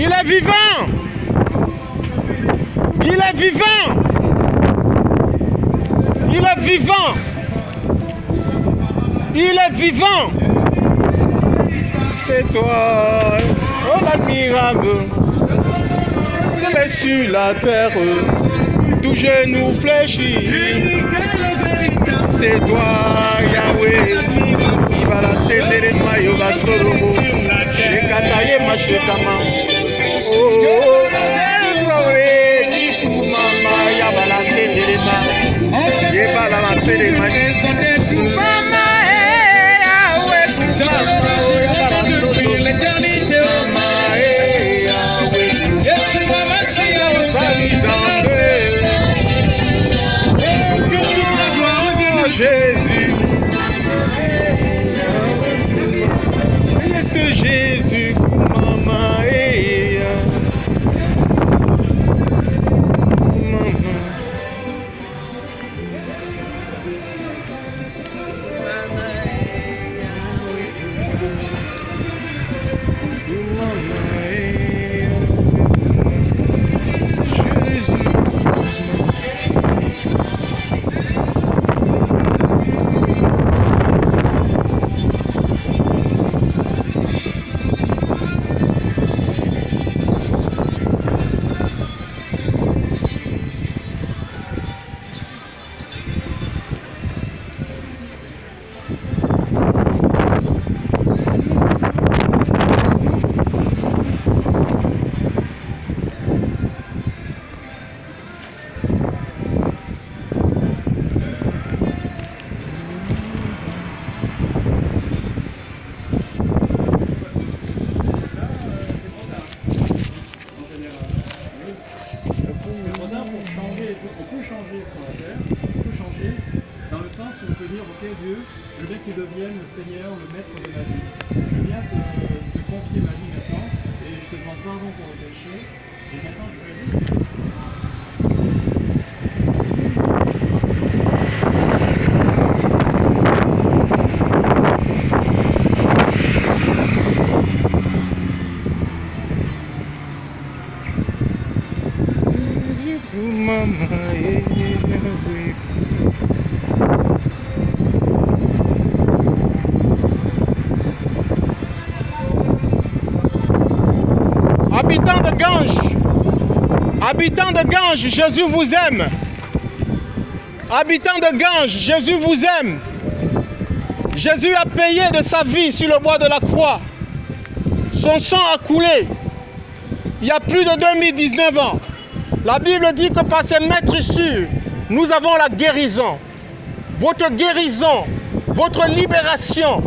Il est vivant. Il est vivant. Il est vivant. Il est vivant. C'est toi, oh l'admirable. C'est sur la terre, tout genou fléchit. C'est toi, Yahweh. Il va la céder les maillots, va sorobo. J'ai kataye ma chekama. Oh, Mama, Yahweh la céder les maillots. Il va la céder les maillots. Mama, Jésus, reste Jésus, maman, Dieu, je veux que tu deviennes le Seigneur, le maître de ma vie. Je viens te confier ma vie maintenant et je te demande pardon pour le péché. Et maintenant je vais Habitants de Ganges, Jésus vous aime. Habitants de Ganges, Jésus vous aime. Jésus a payé de sa vie sur le bois de la croix. Son sang a coulé. Il y a plus de 2019 ans. La Bible dit que par ses maîtrissures, nous avons la guérison. Votre guérison, votre libération,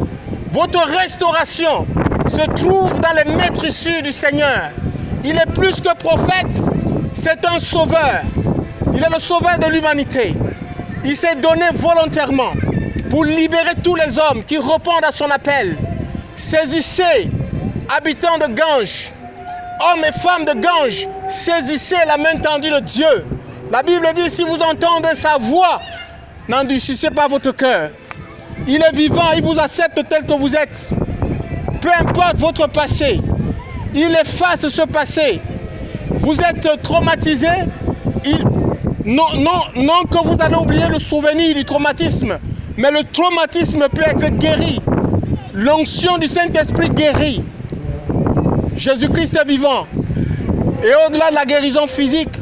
votre restauration se trouve dans les maîtrissures du Seigneur. Il est plus que prophète, c'est un sauveur. Il est le sauveur de l'humanité. Il s'est donné volontairement pour libérer tous les hommes qui répondent à son appel. Saisissez, habitants de Ganges, hommes et femmes de Ganges, saisissez la main tendue de Dieu. La Bible dit, si vous entendez sa voix, n'endurcissez pas votre cœur. Il est vivant, il vous accepte tel que vous êtes. Peu importe votre passé, il efface ce passé. Vous êtes traumatisé, non que vous allez oublier le souvenir du traumatisme, mais le traumatisme peut être guéri. L'onction du Saint-Esprit guérit. Jésus-Christ est vivant. Et au-delà de la guérison physique,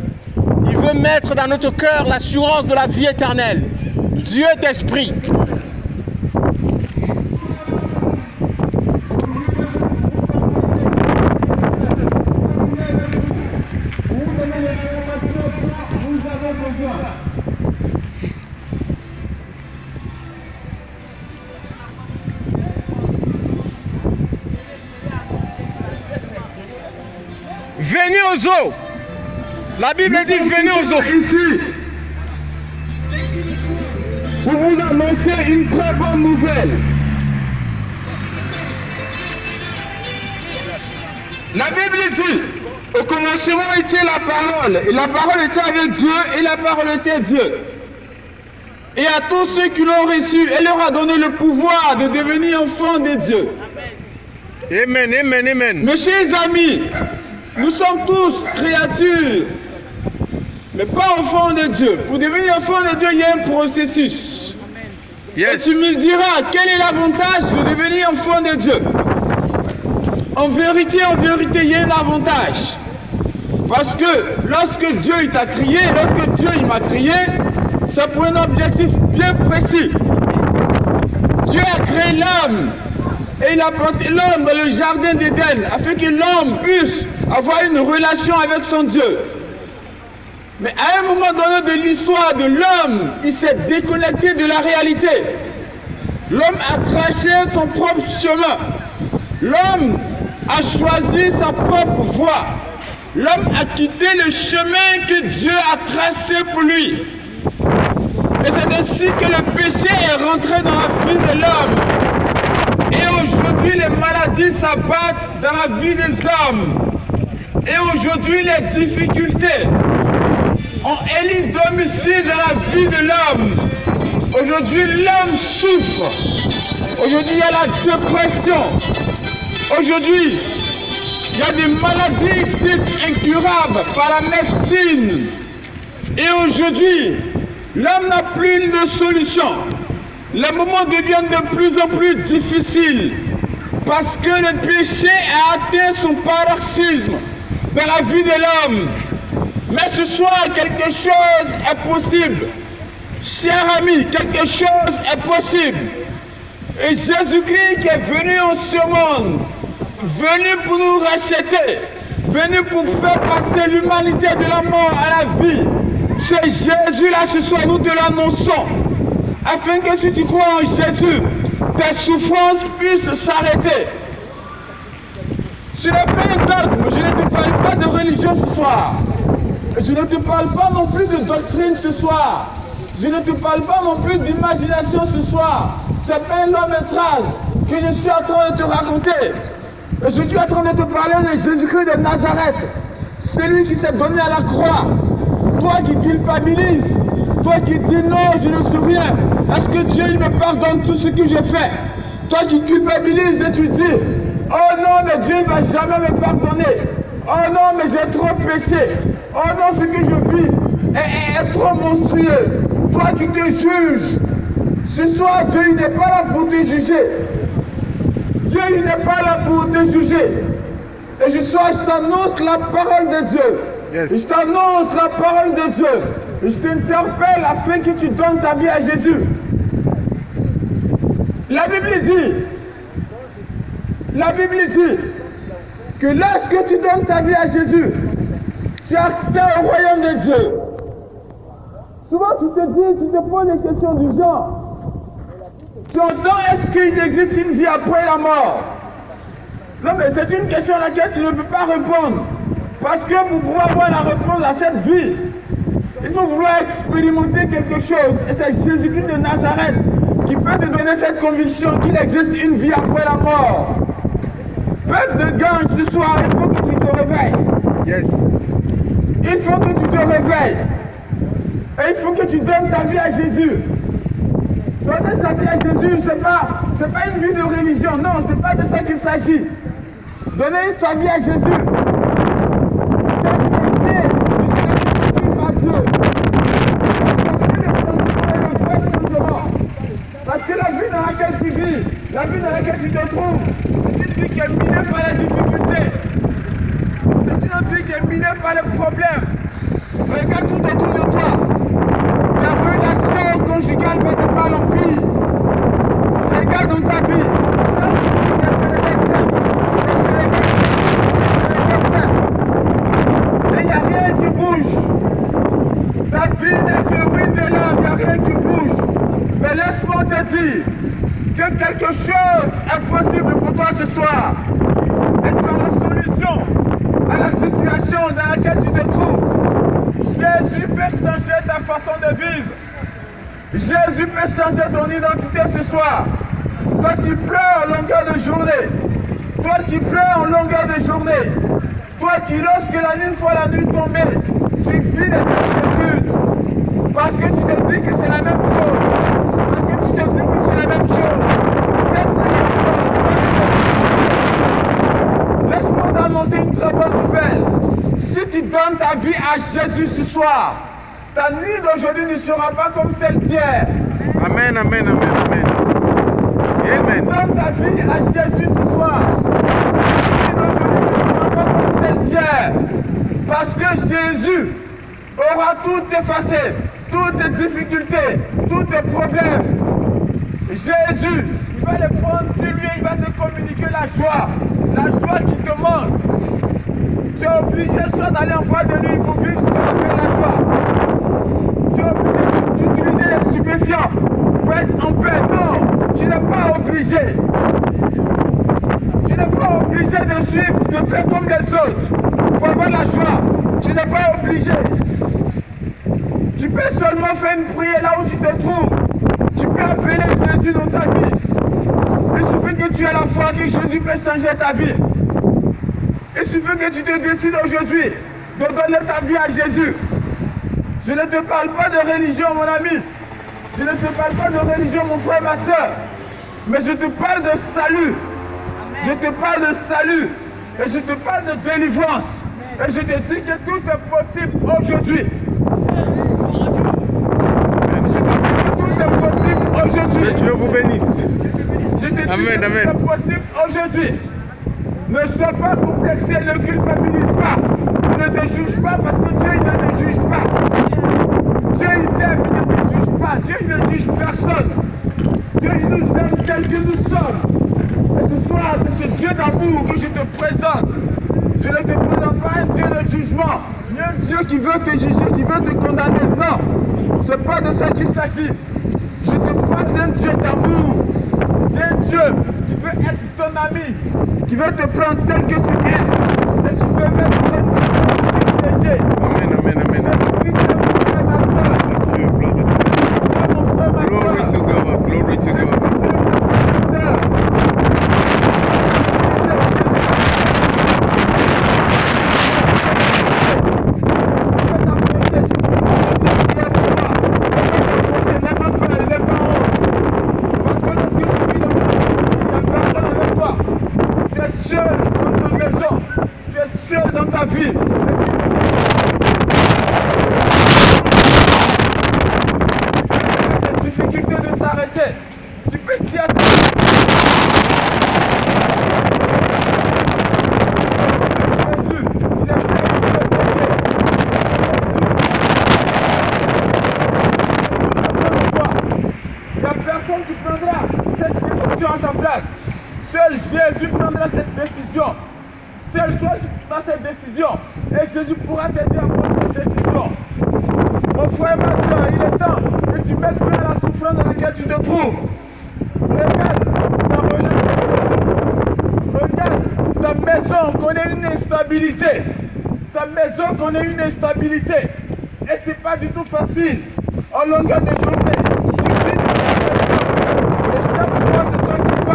il veut mettre dans notre cœur l'assurance de la vie éternelle. Dieu est esprit. Venez aux eaux. La Bible dit venez aux eaux. Ici, pour vous annoncer une très bonne nouvelle. La Bible dit, au commencement était la parole, et la parole était avec Dieu, et la parole était Dieu. Et à tous ceux qui l'ont reçu, elle leur a donné le pouvoir de devenir enfants de Dieu. Amen, amen, amen. Mes chers amis, Nous sommes tous créatures, mais pas enfants de Dieu. Pour devenir enfant de Dieu, il y a un processus. Yes. Et tu me diras, quel est l'avantage de devenir enfant de Dieu? En vérité, il y a un avantage. Parce que lorsque Dieu il t'a créé, lorsque Dieu il m'a créé, c'est pour un objectif bien précis. Dieu a créé l'homme et il a planté l'homme dans le jardin d'Éden afin que l'homme puisse avoir une relation avec son Dieu. Mais à un moment donné de l'histoire de l'homme, il s'est déconnecté de la réalité. L'homme a tracé son propre chemin. L'homme a choisi sa propre voie. L'homme a quitté le chemin que Dieu a tracé pour lui. Et c'est ainsi que le péché est rentré dans la vie de l'homme. Et aujourd'hui, les maladies s'abattent dans la vie des hommes. Et aujourd'hui, les difficultés ont élu domicile dans la vie de l'homme. Aujourd'hui, l'homme souffre. Aujourd'hui, il y a la dépression. Aujourd'hui, il y a des maladies dites incurables par la médecine. Et aujourd'hui, l'homme n'a plus de solution. Les moments deviennent de plus en plus difficiles parce que le péché a atteint son paroxysme dans la vie de l'homme. Mais ce soir, quelque chose est possible. Cher ami, quelque chose est possible. Et Jésus-Christ qui est venu en ce monde, venu pour nous racheter, venu pour faire passer l'humanité de la mort à la vie. C'est Jésus-là ce soir, nous te l'annonçons, afin que si tu crois en Jésus, tes souffrances puissent s'arrêter. Ce n'est pas un dogme, je ne te parle pas de religion ce soir. Je ne te parle pas non plus de doctrine ce soir. Je ne te parle pas non plus d'imagination ce soir. C'est pas un long métrage que je suis en train de te raconter. Je suis en train de te parler de Jésus-Christ de Nazareth. Celui qui s'est donné à la croix. Toi qui culpabilises. Toi qui dis non, je ne suis rien. Est-ce que Dieu il me pardonne tout ce que j'ai fait? Toi qui culpabilises et tu dis, oh non, mais Dieu ne va jamais me pardonner. Oh non, mais j'ai trop péché. Oh non, ce que je vis est trop monstrueux. Toi qui te juges. Ce soir, Dieu il n'est pas là pour te juger. Dieu il n'est pas là pour te juger. Et ce soir, je t'annonce la parole de Dieu. Yes. Je t'annonce la parole de Dieu. Et je t'interpelle afin que tu donnes ta vie à Jésus. La Bible dit que lorsque tu donnes ta vie à Jésus, tu as accès au royaume de Dieu. Souvent tu te poses des questions du genre. Donc est-ce qu'il existe une vie après la mort? Non mais c'est une question à laquelle tu ne peux pas répondre. Parce que pour pouvoir avoir la réponse à cette vie, il faut vouloir expérimenter quelque chose. Et c'est Jésus-Christ de Nazareth qui peut te donner cette conviction qu'il existe une vie après la mort. Peuple de Gange, ce soir, il faut que tu te réveilles. Yes. Il faut que tu te réveilles. Et il faut que tu donnes ta vie à Jésus. Donner sa vie à Jésus, c'est pas une vie de religion. Non, c'est pas de ça qu'il s'agit. Donner ta vie à Jésus. Parce que la vie dans laquelle tu vis, la vie dans laquelle tu te trouves, c'est une vie qui est minée par les difficultés. C'est une vie qui est minée par les problèmes. Regarde tout autour de toi. Ta relation conjugale fait de mal en pire. Regarde dans ta vie. Chaque jour, tu es chez les médecins. Tu es chez les médecins. Et il n'y a rien qui bouge. Ta vie n'est que ruine de l'âme. Il n'y a rien qui bouge. Mais laisse-moi te dire que quelque chose est possible pour toi ce soir. Et tu as la solution à la situation dans laquelle tu te trouves. Jésus peut changer ta façon de vivre. Jésus peut changer ton identité ce soir. Toi qui pleures en longueur de journée. Toi qui pleures en longueur de journée. Toi qui, lorsque la nuit soit la nuit tombée, tu vis des inquiétudes. Parce que tu te dis que c'est la même chose. Parce que tu te dis que c'est la même chose. Cette nuit encore, laisse-moi t'annoncer une très bonne nouvelle. Si tu donnes ta vie à Jésus ce soir, ta nuit d'aujourd'hui ne sera pas comme celle d'hier. Amen, amen, amen, amen. Amen. Donne ta vie à Jésus ce soir. Ta nuit d'aujourd'hui ne sera pas comme celle d'hier. Parce que Jésus aura tout effacé, toutes tes difficultés, tous tes problèmes. Jésus, il va les prendre sur lui, il va te communiquer la joie qui te manque. Tu es obligé soit d'aller en boîte de nuit pour vivre ce qu'on appelle la joie. Tu es obligé d'utiliser les stupéfiants pour être en paix. Non, tu n'es pas obligé. Tu n'es pas obligé de suivre, de faire comme les autres pour avoir la joie. Tu n'es pas obligé. Tu peux seulement faire une prière là où tu te trouves. Tu peux appeler Jésus dans ta vie. Il suffit que tu aies la foi que Jésus peut changer ta vie. Il suffit que tu te décides aujourd'hui de donner ta vie à Jésus. Je ne te parle pas de religion, mon ami. Je ne te parle pas de religion, mon frère, ma soeur. Mais je te parle de salut. Je te parle de salut. Et je te parle de délivrance. Et je te dis que tout est possible aujourd'hui. Que Dieu vous bénisse. Je te dis Amen, que amen. tout est possible aujourd'hui. Ne sois pas complexé, ne culpabilise pas. Ne te juge pas parce que Dieu il ne te juge pas. Dieu il t'aime, il ne te juge pas. Dieu il ne juge personne. Dieu il nous aime tel que nous sommes. Et ce soir, c'est ce Dieu d'amour que je te présente. Je ne te présente pas un Dieu de jugement, ni un Dieu qui veut te juger, qui veut te condamner. Non, ce n'est pas de ça qu'il s'agit. Je te parle d'un Dieu d'amour, d'un Dieu qui veut être ton ami, qui veut te prendre tel que tu es, et qui veut mettre ton privilégié. Amen, amen, amen. Glory to God, glory to God. Seul Jésus prendra cette décision. Seul toi qui prendras cette décision. Et Jésus pourra t'aider à prendre cette décision. Mon frère, ma soeur, il est temps que tu mettes fin à la souffrance dans laquelle tu te trouves. Regarde ta relation. Regarde ta maison connaît une instabilité. Ta maison connaît une instabilité. Et ce n'est pas du tout facile. En longueur de journée.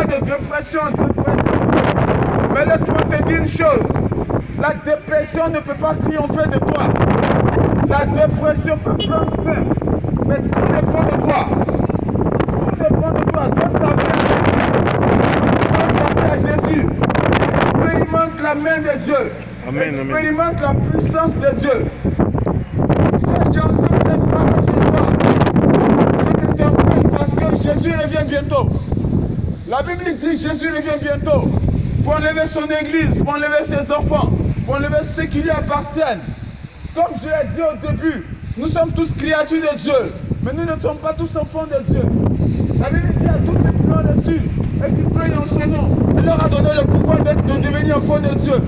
De dépression. Mais laisse-moi te dire une chose. La dépression ne peut pas triompher de toi. La dépression peut prendre fin. Mais tout dépend de toi. Tout dépend de toi. Donne ta vie à Jésus. Donne ta vie à Jésus. Expérimente la main de Dieu. Amen, expérimente la puissance de Dieu. Je t'entends cette parole ce soir. Je te rappelle parce que Jésus revient bientôt. La Bible dit Jésus revient bientôt pour enlever son église, pour enlever ses enfants, pour enlever ceux qui lui appartiennent. Comme je l'ai dit au début, nous sommes tous créatures de Dieu, mais nous ne sommes pas tous enfants de Dieu. La Bible dit à tous ceux qui l'ont reçu et qui prient en son nom, elle leur a donné le pouvoir de devenir enfants de Dieu.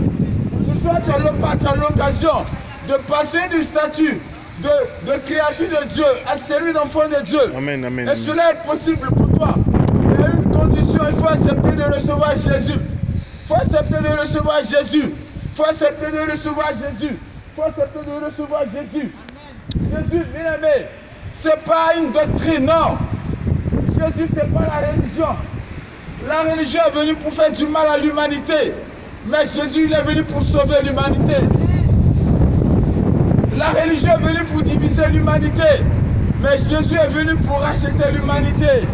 Ce soir, tu as l'occasion de passer du statut de créature de Dieu à celui d'enfant de Dieu. Amen, amen. Et cela est possible pour toi. Il y a une condition, il faut accepter de recevoir Jésus. Il faut accepter de recevoir Jésus. Il faut accepter de recevoir Jésus. Il faut accepter de recevoir Jésus. Jésus, bien aimé, ce n'est pas une doctrine, non. Jésus, ce n'est pas la religion. La religion est venue pour faire du mal à l'humanité. Mais Jésus, il est venu pour sauver l'humanité. La religion est venue pour diviser l'humanité. Mais Jésus est venu pour racheter l'humanité.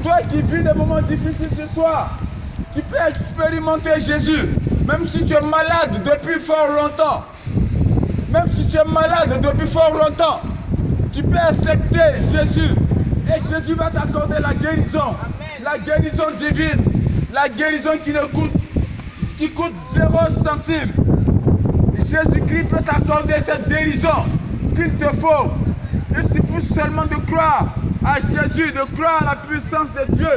Toi qui vis des moments difficiles ce soir, tu peux expérimenter Jésus. Même si tu es malade depuis fort longtemps, même si tu es malade depuis fort longtemps, tu peux accepter Jésus. Et Jésus va t'accorder la guérison. La guérison divine. La guérison qui coûte 0 centime. Jésus-Christ peut t'accorder cette guérison qu'il te faut. Il suffit seulement de croire à Jésus, de croire à la puissance de Dieu.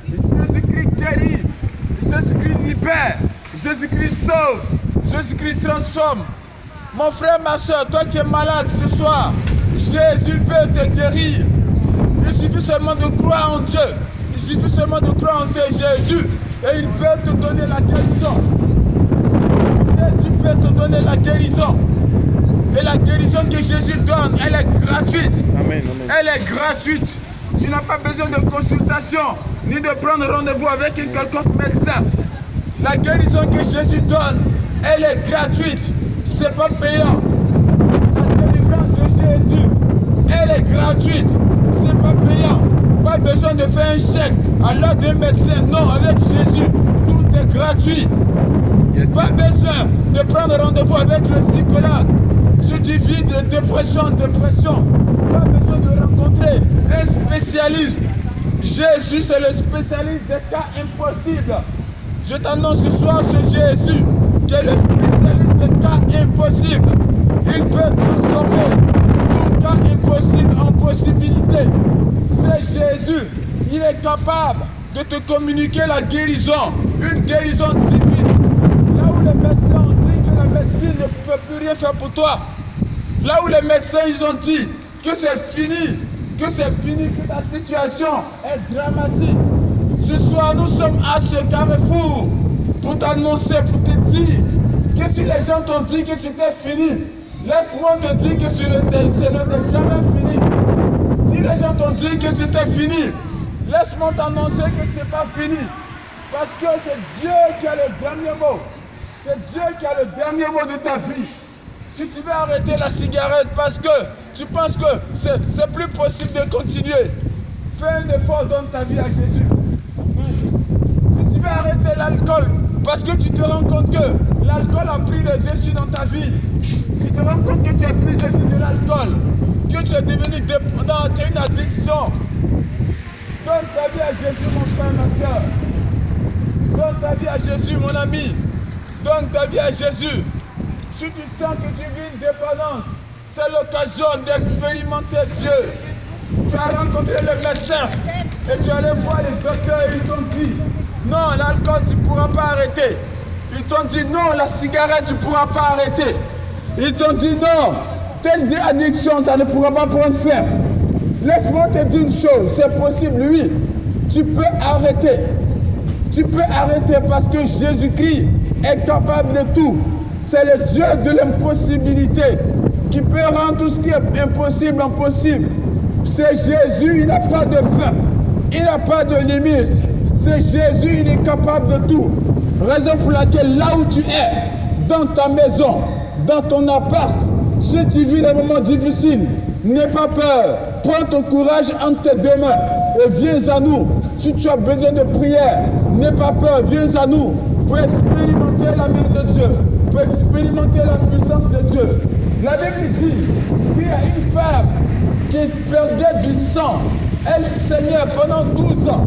Jésus-Christ guérit. Jésus-Christ libère. Jésus-Christ sauve. Jésus-Christ transforme. Mon frère, ma soeur, toi qui es malade ce soir, Jésus peut te guérir. Il suffit seulement de croire en Dieu. Il suffit seulement de croire en Jésus. Et il peut te donner la guérison. Jésus peut te donner la guérison. Et la guérison que Jésus donne, elle est gratuite. Amen, amen. Elle est gratuite. Tu n'as pas besoin de consultation, ni de prendre rendez-vous avec un quelconque médecin. La guérison que Jésus donne, elle est gratuite. C'est pas payant. La délivrance de Jésus, elle est gratuite. C'est pas payant. Pas besoin de faire un chèque à l'heure d'un médecin. Non, avec Jésus, tout est gratuit. Pas besoin de prendre rendez-vous avec le psychologue. Si tu vis de dépression, pas besoin de rencontrer un spécialiste. Jésus, c'est le spécialiste des cas impossibles. Je t'annonce ce soir ce Jésus, qui est le spécialiste des cas impossibles. Il peut transformer tout cas impossible en possibilité. C'est Jésus. Il est capable de te communiquer la guérison, une guérison divine. Là où les médecins ont dit que la médecine ne peut plus rien faire pour toi, là où les médecins ils ont dit que c'est fini, que ta situation est dramatique. Ce soir, nous sommes à ce carrefour pour t'annoncer, pour te dire que si les gens t'ont dit que c'était fini, laisse-moi te dire que ce n'était jamais fini. Si les gens t'ont dit que c'était fini, laisse-moi t'annoncer que ce n'est pas fini. Parce que c'est Dieu qui a le dernier mot. C'est Dieu qui a le dernier mot de ta vie. Si tu veux arrêter la cigarette parce que tu penses que c'est plus possible de continuer, fais un effort, donne ta vie à Jésus. Si tu veux arrêter l'alcool parce que tu te rends compte que l'alcool a pris le dessus dans ta vie, si tu te rends compte que tu es prisonnier de l'alcool, que tu es devenu dépendant, tu as une addiction, donne ta vie à Jésus, mon frère, ma soeur. Donne ta vie à Jésus, mon ami. Donne ta vie à Jésus. Si tu sens que tu vis une dépendance, c'est l'occasion d'expérimenter Dieu. Tu as rencontré le médecin et tu allais voir les docteurs et ils t'ont dit non, l'alcool tu ne pourras pas arrêter. Ils t'ont dit non, la cigarette tu ne pourras pas arrêter. Ils t'ont dit non, telle addiction ça ne pourra pas prendre fin. Laisse-moi te dire une chose, c'est possible, oui, tu peux arrêter. Tu peux arrêter parce que Jésus-Christ est capable de tout. C'est le Dieu de l'impossibilité qui peut rendre tout ce qui est impossible en possible. C'est Jésus, il n'a pas de fin, il n'a pas de limite. C'est Jésus, il est capable de tout. Raison pour laquelle là où tu es, dans ta maison, dans ton appart, si tu vis des moments difficiles, n'aie pas peur. Prends ton courage entre tes deux mains et viens à nous. Si tu as besoin de prière, n'aie pas peur, viens à nous pour expérimenter la main de Dieu, pour expérimenter la puissance de Dieu. La Bible dit qu'il y a une femme qui perdait du sang. Elle saignait pendant 12 ans.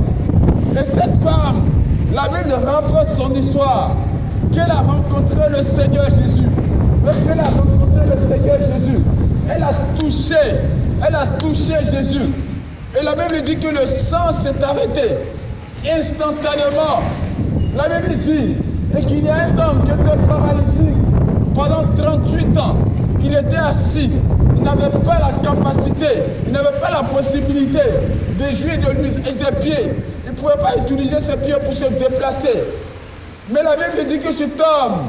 Et cette femme, la Bible rapporte son histoire, qu'elle a rencontré le Seigneur Jésus. Lorsqu'elle a rencontré le Seigneur Jésus, elle a touché Jésus. Et la Bible dit que le sang s'est arrêté instantanément. La Bible dit qu'il y a un homme qui était paralytique pendant 38 ans. Il était assis, il n'avait pas la capacité, il n'avait pas la possibilité de jouir de lui et des pieds. Il ne pouvait pas utiliser ses pieds pour se déplacer. Mais la Bible dit que cet homme,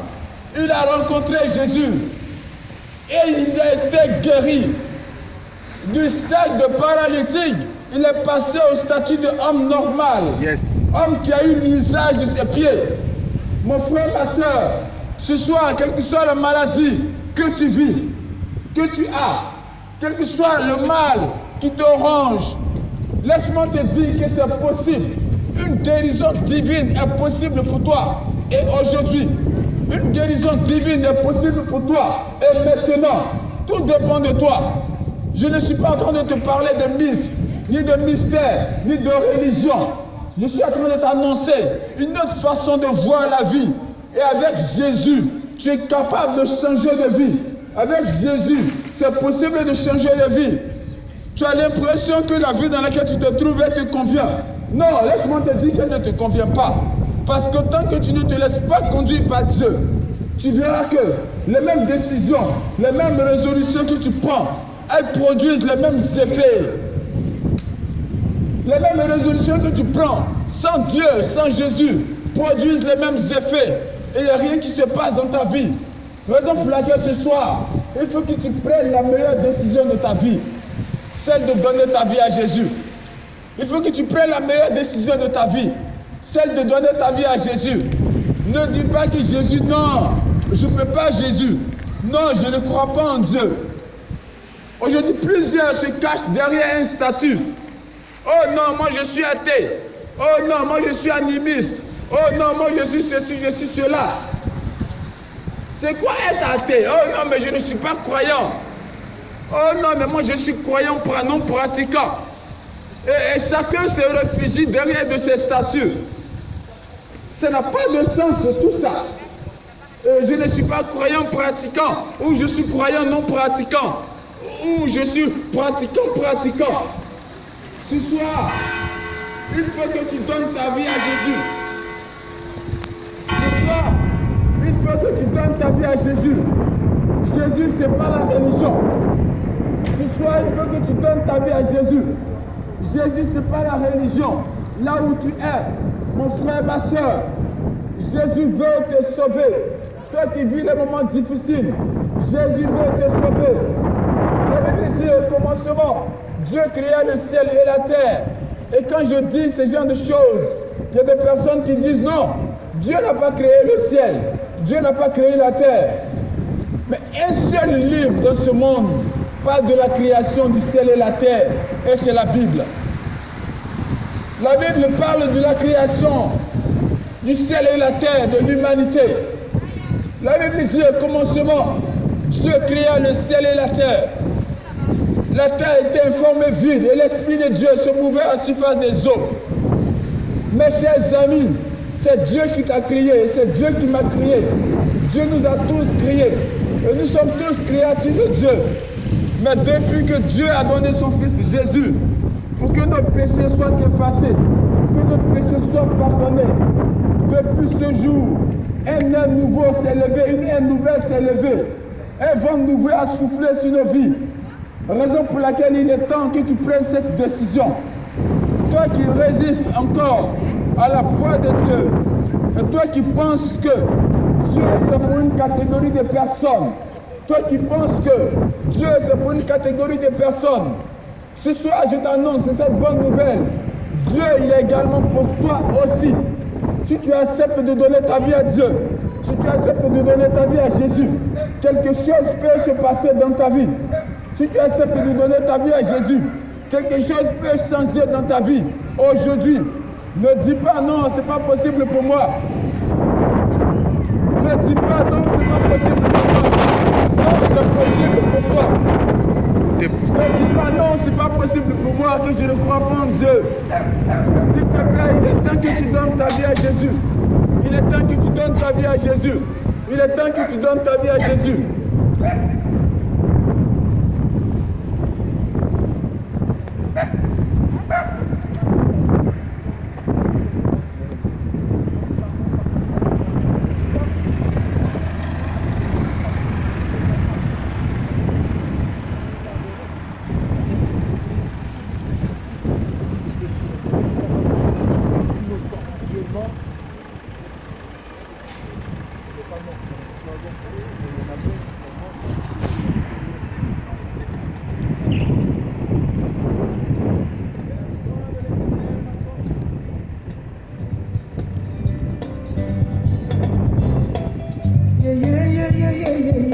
il a rencontré Jésus et il a été guéri. Du stade de paralytique, il est passé au statut d'homme normal. Yes. Homme qui a eu l'usage de ses pieds. Mon frère, ma soeur, ce soir, quelle que soit la maladie que tu vis, que tu as, quel que soit le mal qui te ronge, laisse-moi te dire que c'est possible. Une guérison divine est possible pour toi. Et aujourd'hui, guérison divine est possible pour toi. Et maintenant, tout dépend de toi. Je ne suis pas en train de te parler de mythes, ni de mystères, ni de religion. Je suis en train de t'annoncer une autre façon de voir la vie. Et avec Jésus, tu es capable de changer de vie. Avec Jésus, c'est possible de changer de vie. Tu as l'impression que la vie dans laquelle tu te trouves, elle te convient. Non, laisse-moi te dire qu'elle ne te convient pas. Parce que tant que tu ne te laisses pas conduire par Dieu, tu verras que les mêmes décisions, les mêmes résolutions que tu prends, elles produisent les mêmes effets. Les mêmes résolutions que tu prends, sans Dieu, sans Jésus, produisent les mêmes effets. Et il n'y a rien qui se passe dans ta vie. Raison pour laquelle ce soir, il faut que tu prennes la meilleure décision de ta vie. Celle de donner ta vie à Jésus. Il faut que tu prennes la meilleure décision de ta vie. Celle de donner ta vie à Jésus. Ne dis pas que Jésus, non, je ne peux pas Jésus. Non, je ne crois pas en Dieu. Aujourd'hui, plusieurs se cachent derrière un statut. Oh non, moi je suis athée. Oh non, moi je suis animiste. Oh non, moi je suis ceci, je suis cela. C'est quoi être athée? Oh non, mais je ne suis pas croyant. Oh non, mais moi je suis croyant non pratiquant. Et chacun se réfugie derrière de ses statuts. Ça n'a pas de sens tout ça. Je ne suis pas croyant pratiquant, ou je suis croyant non pratiquant, ou je suis pratiquant. Ce soir, il faut que tu donnes ta vie à Jésus. Ce soir, il faut que tu donnes ta vie à Jésus. Jésus, ce n'est pas la religion. Ce soir, il faut que tu donnes ta vie à Jésus. Jésus, ce n'est pas la religion. Là où tu es, mon frère, ma soeur, Jésus veut te sauver. Toi qui vis les moments difficiles, Jésus veut te sauver. La Bible dit au commencement, Dieu créa le ciel et la terre. Et quand je dis ce genre de choses, il y a des personnes qui disent non, Dieu n'a pas créé le ciel, Dieu n'a pas créé la terre. Mais un seul livre dans ce monde parle de la création du ciel et la terre, et c'est la Bible. La Bible parle de la création du ciel et la terre, de l'humanité. La Bible dit au commencement, Dieu créa le ciel et la terre. La terre était informée vide et l'Esprit de Dieu se mouvait à la surface des eaux. Mes chers amis, c'est Dieu qui t'a créé, c'est Dieu qui m'a créé. Dieu nous a tous créés et nous sommes tous créatures de Dieu. Mais depuis que Dieu a donné son Fils Jésus, pour que nos péchés soient effacés, que nos péchés soient pardonnés, depuis ce jour, un air nouveau s'est levé, une ère nouvelle s'est levée. Un vent nouveau a soufflé sur nos vies. Raison pour laquelle il est temps que tu prennes cette décision. Toi qui résistes encore à la foi de Dieu, et toi qui penses que Dieu c'est pour une catégorie de personnes, toi qui penses que Dieu c'est pour une catégorie de personnes, ce soir je t'annonce cette bonne nouvelle. Dieu il est également pour toi aussi. Si tu acceptes de donner ta vie à Dieu, si tu acceptes de donner ta vie à Jésus, quelque chose peut se passer dans ta vie. Si tu acceptes de donner ta vie à Jésus, quelque chose peut changer dans ta vie. Aujourd'hui, ne dis pas non, c'est pas possible pour moi. Ne dis pas non, c'est pas possible pour moi. Non, c'est possible pour toi. Ne dis pas non, c'est pas possible pour moi, que je ne crois pas en Dieu. S'il te plaît, il est temps que tu donnes ta vie à Jésus. Il est temps que tu donnes ta vie à Jésus. Il est temps que tu donnes ta vie à Jésus. Yeah, yeah, yeah, yeah, yeah, yeah.